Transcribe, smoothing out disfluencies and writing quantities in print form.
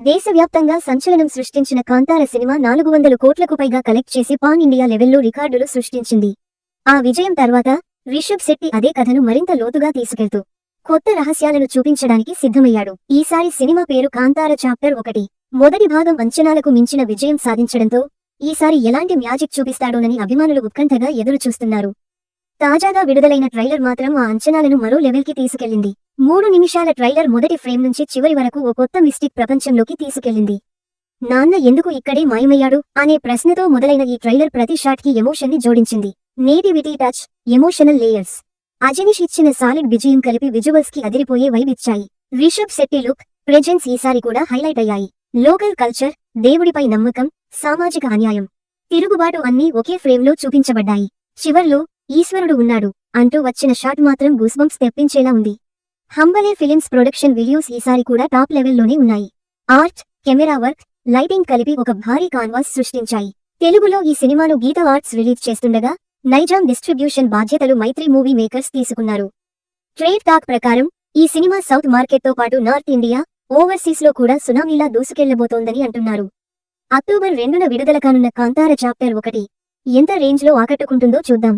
దేశవ్యాప్తంగా సంచలనం సృష్టించిన కాంతార సినిమా 400 కోట్లకు పైగా కలెక్ట్ చేసి పాన్ ఇండియా లెవెల్లో రికార్డులు సృష్టించింది. ఆ విజయం తర్వాత రిషబ్ శెట్టి అదే కథను మరింత లోతుగా తీసుకెళ్తూ కొత్త రహస్యాలను చూపించడానికి సిద్ధమయ్యాడు. ఈసారి సినిమా పేరు కాంతార చాప్టర్ 1. మొదటి భాగం అంచనాలకు మించిన విజయం సాధించడంతో ఈసారి ఎలాంటి మ్యాజిక్ చూపిస్తాడోనని అభిమానులు ఉత్కంఠగా ఎదురు చూస్తున్నారు. తాజాగా విడుదలైన ట్రైలర్ మాత్రం ఆ అంచనాలను మరో లెవెల్కి తీసుకెళ్లింది. 3 నిమిషాల ట్రైలర్ మొదటి ఫ్రేమ్ నుంచి చివరి వరకు ఓ కొత్త మిస్టిక్ ప్రపంచంలోకి తీసుకెళ్లింది. నాన్న ఎందుకు ఇక్కడే మాయమయ్యాడు అనే ప్రశ్నతో మొదలైన ఈ ట్రైలర్ ప్రతి షాట్ కి ఎమోషన్ ని జోడించింది. Nativity touch, emotional layers, Ajaneesh ఇచ్చిన సాలిడ్ విజయం కలిపి విజువల్స్ కి అదిరిపోయే వైబ్ ఇచ్చాయి. రిషబ్ శెట్టి లుక్, ప్రెజెన్స్ ఈసారి కూడా హైలైట్ అయ్యాయి. లోకల్ కల్చర్, దేవుడిపై నమ్మకం, సామాజిక అన్యాయం, తిరుగుబాటు అన్నీ ఒకే ఫ్రేమ్ లో చూపించబడ్డాయి. చివర్లో ఈశ్వరుడు ఉన్నాడు అంటూ వచ్చిన షాట్ మాత్రం గూస్బంప్స్ తెప్పించేలా ఉంది. హంబలే ఫిలిమ్స్ ప్రొడక్షన్ వీడియోస్ ఈసారి కూడా టాప్ లెవెల్లోనే ఉన్నాయి. ఆర్ట్, కెమెరా వర్క్, లైటింగ్ కలిపి ఒక భారీ కాన్వాస్ సృష్టించాయి. తెలుగులో ఈ సినిమాను గీత ఆర్ట్స్ రిలీజ్ చేస్తుండగా నైజాం డిస్ట్రిబ్యూషన్ బాధ్యతలు మైత్రి మూవీ మేకర్స్ తీసుకున్నారు. ట్రేడ్ టాక్ ప్రకారం ఈ సినిమా సౌత్ మార్కెట్తో పాటు నార్త్ ఇండియా, ఓవర్సీస్ లో కూడా సునామీలా దూసుకెళ్లబోతోందని అంటున్నారు. అక్టోబర్ 2న విడుదల కానున్న కాంతార చాప్టర్ 1 ఎంత రేంజ్ లో ఆకట్టుకుంటుందో చూద్దాం.